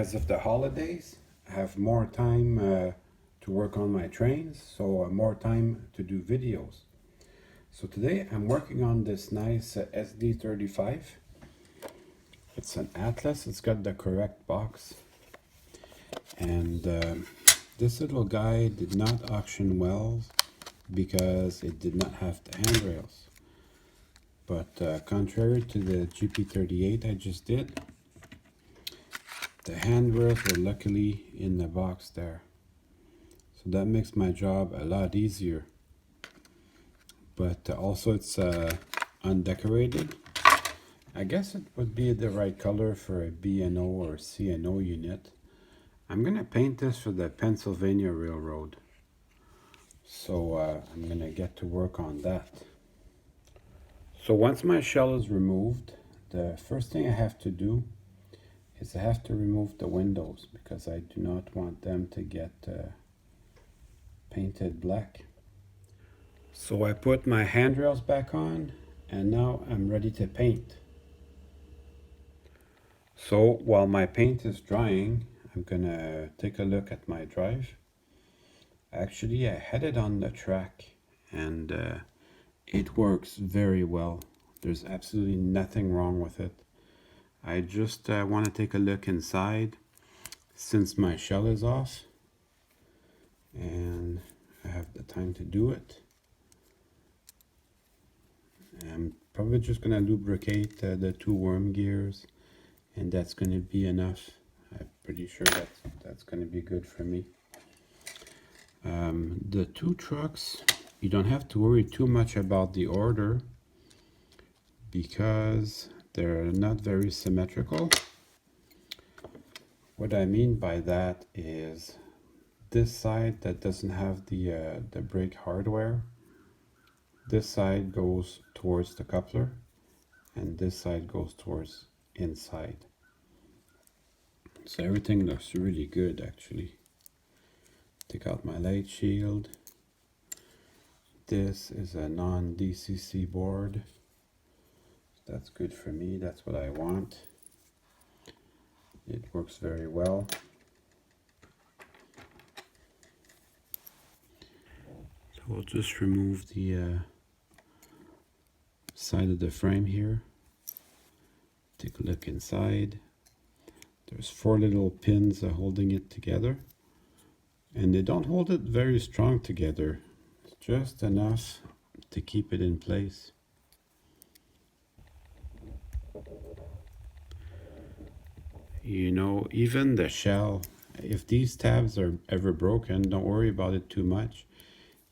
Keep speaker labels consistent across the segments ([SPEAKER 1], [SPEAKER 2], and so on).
[SPEAKER 1] because of the holidays, I have more time to work on my trains, so more time to do videos. So today I'm working on this nice SD35. It's an Atlas, it's got the correct box. And this little guy did not auction well because it did not have the handrails. But contrary to the GP38 I just did, the handrails were luckily in the box there. So that makes my job a lot easier. But also it's undecorated. I guess it would be the right color for a B&O or C&O unit. I'm gonna paint this for the Pennsylvania Railroad. So I'm gonna get to work on that. So once my shell is removed, the first thing I have to do is I have to remove the windows because I do not want them to get painted black. So I put my handrails back on and now I'm ready to paint. So while my paint is drying, I'm gonna take a look at my drive. Actually, I had it on the track and it works very well. There's absolutely nothing wrong with it. I just want to take a look inside since my shell is off and I have the time to do it. I'm probably just going to lubricate the two worm gears and that's going to be enough. I'm pretty sure that's going to be good for me. The two trucks, you don't have to worry too much about the order because they're not very symmetrical. What I mean by that is this side that doesn't have the brake hardware, this side goes towards the coupler and this side goes towards inside. So everything looks really good actually. Take out my light shield. This is a non-DCC board. That's good for me, that's what I want. It works very well. So we'll just remove the side of the frame here. Take a look inside. There's 4 little pins holding it together. And they don't hold it very strong together. It's just enough to keep it in place. You know, even the shell, if these tabs are ever broken, don't worry about it too much.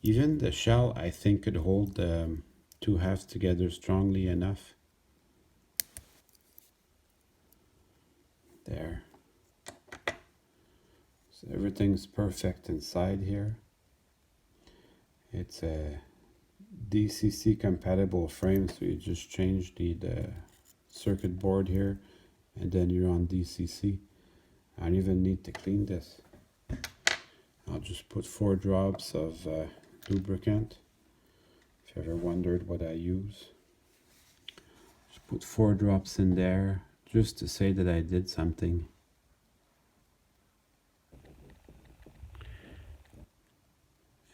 [SPEAKER 1] Even the shell, I think, could hold the two halves together strongly enough. There. So everything's perfect inside here. It's a DCC compatible frame, so you just change the circuit board here and then you're on DCC. I don't even need to clean this. I'll just put 4 drops of lubricant. If you ever wondered what I use, just put 4 drops in there just to say that I did something.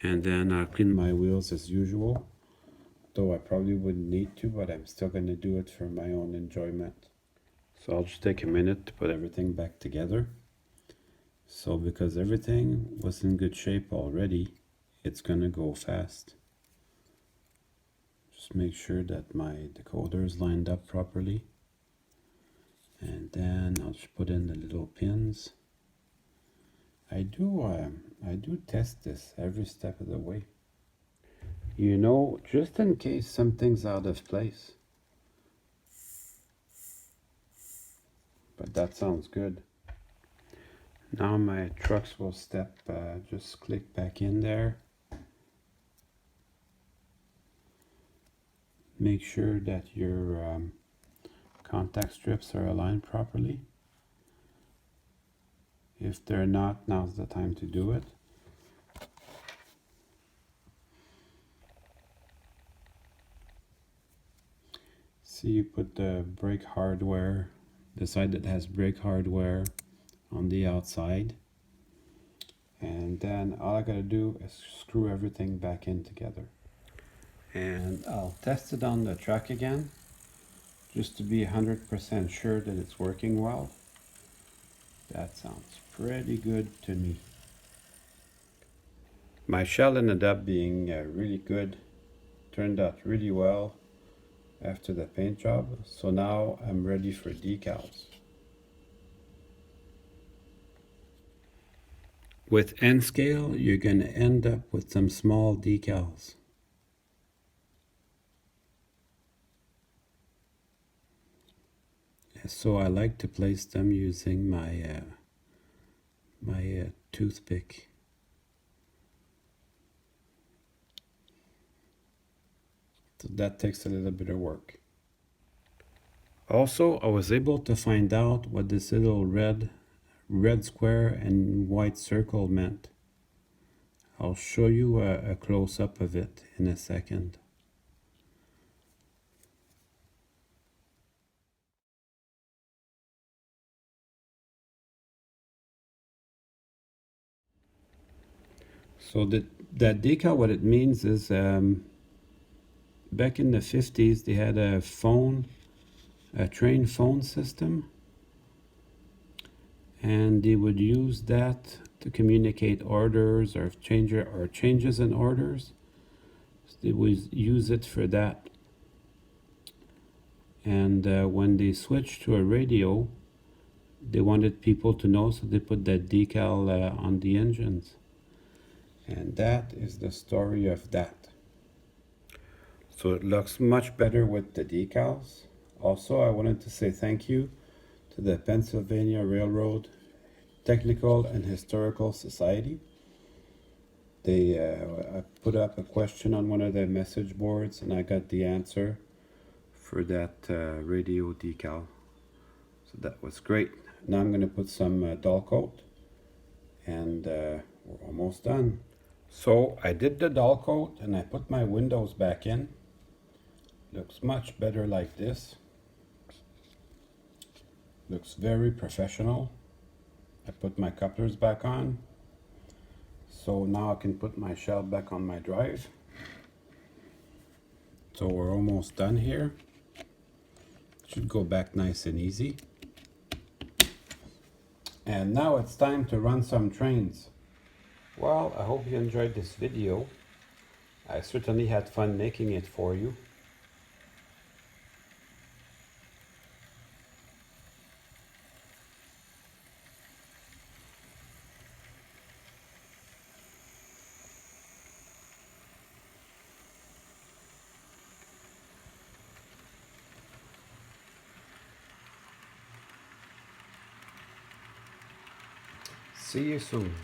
[SPEAKER 1] And then I'll clean my wheels as usual, though I probably wouldn't need to, but I'm still going to do it for my own enjoyment. So I'll just take a minute to put everything back together. So because everything was in good shape already, it's going to go fast. Just make sure that my decoder is lined up properly. And then I'll just put in the little pins. I do test this every step of the way. You know, just in case something's out of place. But that sounds good. Now my trucks will step, just click back in there. Make sure that your contact strips are aligned properly. If they're not, now's the time to do it. See, you put the brake hardware, the side that has brake hardware on the outside. And then all I gotta do is screw everything back in together. And I'll test it on the truck again, just to be 100% sure that it's working well. That sounds pretty good to me. My shell ended up being really good, turned out really well after the paint job, so now I'm ready for decals. With N scale, you're going to end up with some small decals. So I like to place them using my toothpick. So that takes a little bit of work. Also, I was able to find out what this little red square and white circle meant. I'll show you a close-up of it in a second. So that decal, what it means is back in the 50s they had a train phone system, and they would use that to communicate orders or changes in orders. So they would use it for that. And when they switched to a radio, they wanted people to know, so they put that decal on the engines. And that is the story of that. So it looks much better with the decals. Also, I wanted to say thank you to the Pennsylvania Railroad Technical and Historical Society. They put up a question on one of their message boards, and I got the answer for that radio decal. So that was great. Now I'm going to put some dull coat, and we're almost done. So I did the dull coat and I put my windows back in. Looks much better like this. Looks very professional. I put my couplers back on. So now I can put my shell back on my drive. So we're almost done here. Should go back nice and easy. And now it's time to run some trains. Well, I hope you enjoyed this video. I certainly had fun making it for you. See you soon.